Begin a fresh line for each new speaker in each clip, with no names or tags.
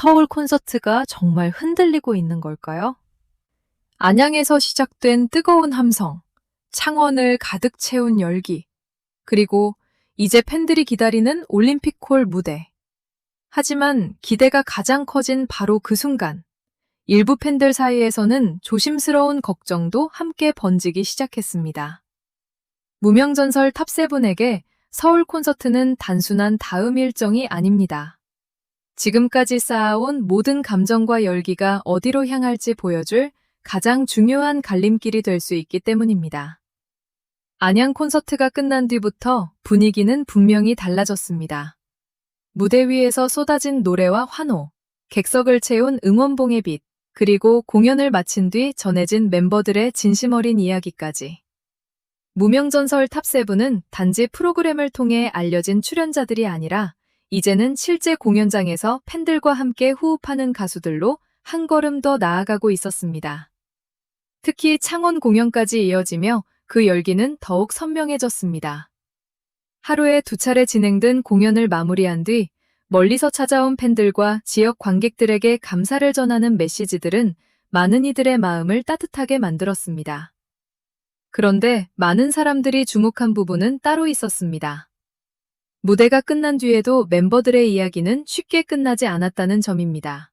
서울 콘서트가 정말 흔들리고 있는 걸까요? 안양에서 시작된 뜨거운 함성, 창원을 가득 채운 열기, 그리고 이제 팬들이 기다리는 올림픽홀 무대. 하지만 기대가 가장 커진 바로 그 순간, 일부 팬들 사이에서는 조심스러운 걱정도 함께 번지기 시작했습니다. 무명전설 탑세븐에게 서울 콘서트는 단순한 다음 일정이 아닙니다. 지금까지 쌓아온 모든 감정과 열기가 어디로 향할지 보여줄 가장 중요한 갈림길이 될 수 있기 때문입니다. 안양 콘서트가 끝난 뒤부터 분위기는 분명히 달라졌습니다. 무대 위에서 쏟아진 노래와 환호, 객석을 채운 응원봉의 빛, 그리고 공연을 마친 뒤 전해진 멤버들의 진심 어린 이야기까지. 무명전설 탑세븐은 단지 프로그램을 통해 알려진 출연자들이 아니라 이제는 실제 공연장에서 팬들과 함께 호흡하는 가수들로 한 걸음 더 나아가고 있었습니다. 특히 창원 공연까지 이어지며 그 열기는 더욱 선명해졌습니다. 하루에 2차례 진행된 공연을 마무리한 뒤 멀리서 찾아온 팬들과 지역 관객들에게 감사를 전하는 메시지들은 많은 이들의 마음을 따뜻하게 만들었습니다. 그런데 많은 사람들이 주목한 부분은 따로 있었습니다. 무대가 끝난 뒤에도 멤버들의 이야기는 쉽게 끝나지 않았다는 점입니다.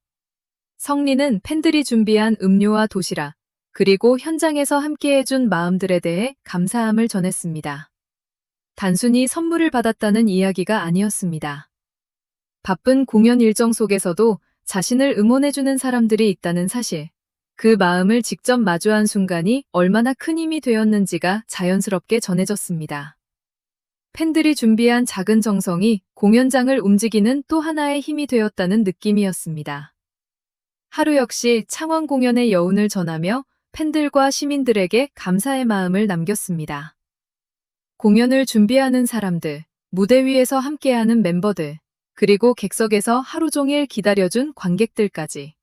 성리는 팬들이 준비한 음료와 도시락, 그리고 현장에서 함께해준 마음들에 대해 감사함을 전했습니다. 단순히 선물을 받았다는 이야기가 아니었습니다. 바쁜 공연 일정 속에서도 자신을 응원해주는 사람들이 있다는 사실, 그 마음을 직접 마주한 순간이 얼마나 큰 힘이 되었는지가 자연스럽게 전해졌습니다. 팬들이 준비한 작은 정성이 공연장을 움직이는 또 하나의 힘이 되었다는 느낌이었습니다. 하루 역시 창원 공연의 여운을 전하며 팬들과 시민들에게 감사의 마음을 남겼습니다. 공연을 준비하는 사람들, 무대 위에서 함께하는 멤버들, 그리고 객석에서 하루 종일 기다려준 관객들까지.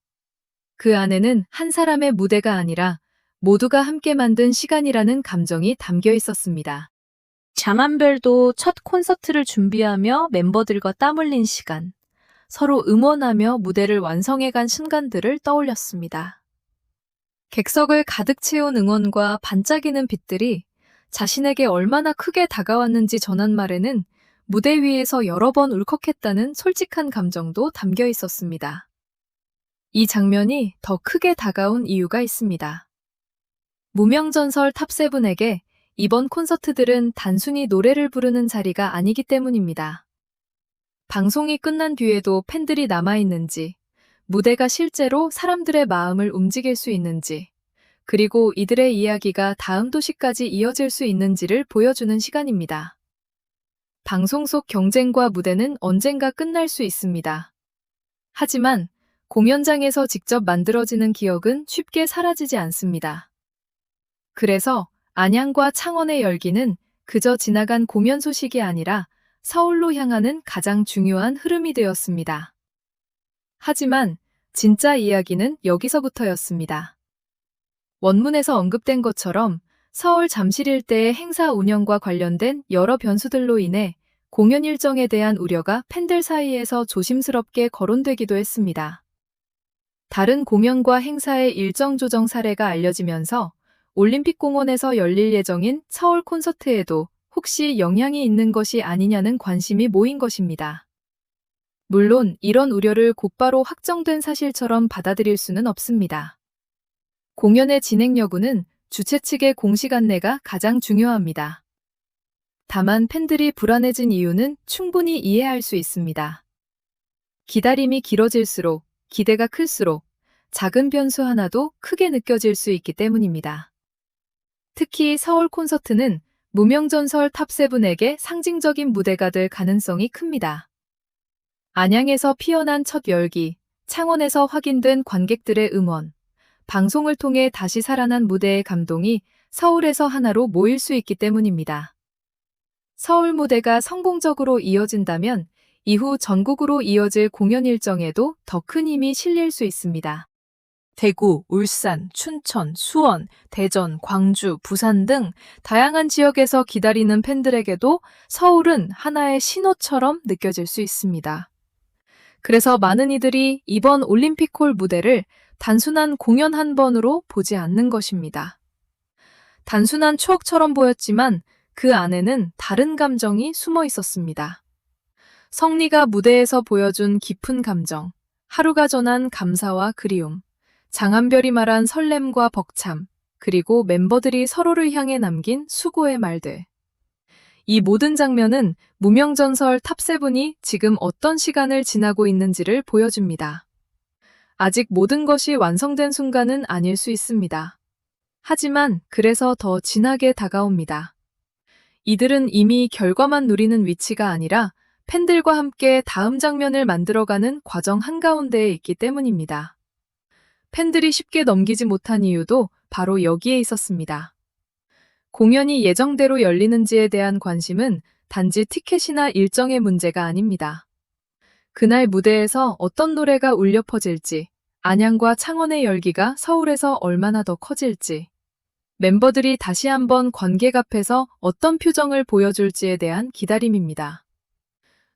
그 안에는 한 사람의 무대가 아니라 모두가 함께 만든 시간이라는 감정이 담겨 있었습니다. 장한별도 첫 콘서트를 준비하며 멤버들과 땀 흘린 시간, 서로 응원하며 무대를 완성해간 순간들을 떠올렸습니다. 객석을 가득 채운 응원과 반짝이는 빛들이 자신에게 얼마나 크게 다가왔는지 전한 말에는 무대 위에서 여러 번 울컥했다는 솔직한 감정도 담겨 있었습니다. 이 장면이 더 크게 다가온 이유가 있습니다. 무명전설 탑세븐에게 이번 콘서트들은 단순히 노래를 부르는 자리가 아니기 때문입니다. 방송이 끝난 뒤에도 팬들이 남아있는지, 무대가 실제로 사람들의 마음을 움직일 수 있는지, 그리고 이들의 이야기가 다음 도시까지 이어질 수 있는지를 보여주는 시간입니다. 방송 속 경쟁과 무대는 언젠가 끝날 수 있습니다. 하지만 공연장에서 직접 만들어지는 기억은 쉽게 사라지지 않습니다. 그래서 안양과 창원의 열기는 그저 지나간 공연 소식이 아니라 서울로 향하는 가장 중요한 흐름이 되었습니다. 하지만 진짜 이야기는 여기서부터였습니다. 원문에서 언급된 것처럼 서울 잠실 일대의 행사 운영과 관련된 여러 변수들로 인해 공연 일정에 대한 우려가 팬들 사이에서 조심스럽게 거론되기도 했습니다. 다른 공연과 행사의 일정 조정 사례가 알려지면서 올림픽공원에서 열릴 예정인 서울 콘서트에도 혹시 영향이 있는 것이 아니냐는 관심이 모인 것입니다. 물론 이런 우려를 곧바로 확정된 사실처럼 받아들일 수는 없습니다. 공연의 진행 여부는 주최 측의 공식 안내가 가장 중요합니다. 다만 팬들이 불안해진 이유는 충분히 이해할 수 있습니다. 기다림이 길어질수록, 기대가 클수록 작은 변수 하나도 크게 느껴질 수 있기 때문입니다. 특히 서울 콘서트는 무명전설 탑세븐에게 상징적인 무대가 될 가능성이 큽니다. 안양에서 피어난 첫 열기, 창원에서 확인된 관객들의 응원, 방송을 통해 다시 살아난 무대의 감동이 서울에서 하나로 모일 수 있기 때문입니다. 서울 무대가 성공적으로 이어진다면 이후 전국으로 이어질 공연 일정에도 더 큰 힘이 실릴 수 있습니다. 대구, 울산, 춘천, 수원, 대전, 광주, 부산 등 다양한 지역에서 기다리는 팬들에게도 서울은 하나의 신호처럼 느껴질 수 있습니다. 그래서 많은 이들이 이번 올림픽홀 무대를 단순한 공연 한 번으로 보지 않는 것입니다. 단순한 추억처럼 보였지만 그 안에는 다른 감정이 숨어 있었습니다. 성리가 무대에서 보여준 깊은 감정, 하루가 전한 감사와 그리움, 장한별이 말한 설렘과 벅참, 그리고 멤버들이 서로를 향해 남긴 수고의 말들. 이 모든 장면은 무명전설 탑세븐이 지금 어떤 시간을 지나고 있는지를 보여줍니다. 아직 모든 것이 완성된 순간은 아닐 수 있습니다. 하지만 그래서 더 진하게 다가옵니다. 이들은 이미 결과만 누리는 위치가 아니라 팬들과 함께 다음 장면을 만들어가는 과정 한가운데에 있기 때문입니다. 팬들이 쉽게 넘기지 못한 이유도 바로 여기에 있었습니다. 공연이 예정대로 열리는지에 대한 관심은 단지 티켓이나 일정의 문제가 아닙니다. 그날 무대에서 어떤 노래가 울려 퍼질지, 안양과 창원의 열기가 서울에서 얼마나 더 커질지, 멤버들이 다시 한번 관객 앞에서 어떤 표정을 보여줄지에 대한 기다림입니다.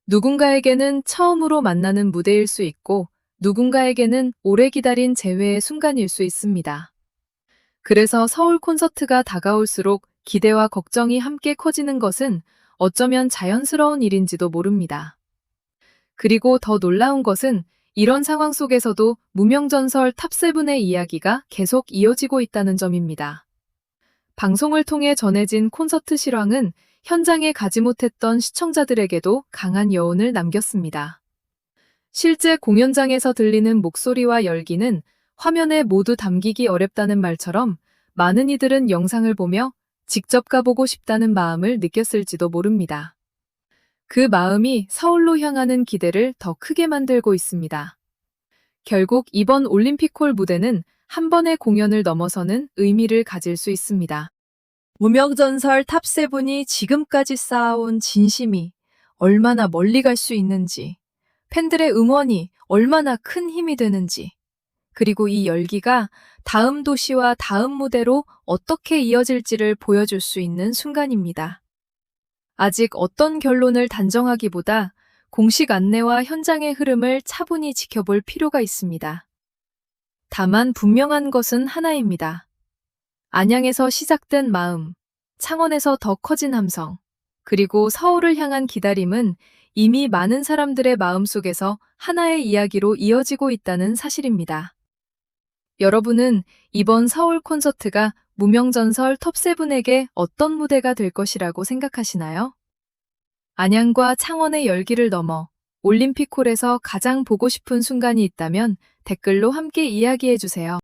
누군가에게는 처음으로 만나는 무대일 수 있고, 누군가에게는 오래 기다린 재회의 순간일 수 있습니다. 그래서 서울 콘서트가 다가올수록 기대와 걱정이 함께 커지는 것은 어쩌면 자연스러운 일인지도 모릅니다. 그리고 더 놀라운 것은 이런 상황 속에서도 무명전설 탑세븐의 이야기가 계속 이어지고 있다는 점입니다. 방송을 통해 전해진 콘서트 실황은 현장에 가지 못했던 시청자들에게도 강한 여운을 남겼습니다. 실제 공연장에서 들리는 목소리와 열기는 화면에 모두 담기기 어렵다는 말처럼 많은 이들은 영상을 보며 직접 가보고 싶다는 마음을 느꼈을지도 모릅니다. 그 마음이 서울로 향하는 기대를 더 크게 만들고 있습니다. 결국 이번 올림픽홀 무대는 한 번의 공연을 넘어서는 의미를 가질 수 있습니다. 무명전설 탑세븐이 지금까지 쌓아온 진심이 얼마나 멀리 갈 수 있는지, 팬들의 응원이 얼마나 큰 힘이 되는지, 그리고 이 열기가 다음 도시와 다음 무대로 어떻게 이어질지를 보여줄 수 있는 순간입니다. 아직 어떤 결론을 단정하기보다 공식 안내와 현장의 흐름을 차분히 지켜볼 필요가 있습니다. 다만 분명한 것은 하나입니다. 안양에서 시작된 마음, 창원에서 더 커진 함성, 그리고 서울을 향한 기다림은 이미 많은 사람들의 마음속에서 하나의 이야기로 이어지고 있다는 사실입니다. 여러분은 이번 서울 콘서트가 무명전설 톱세븐에게 어떤 무대가 될 것이라고 생각하시나요? 안양과 창원의 열기를 넘어 올림픽홀에서 가장 보고 싶은 순간이 있다면 댓글로 함께 이야기해주세요.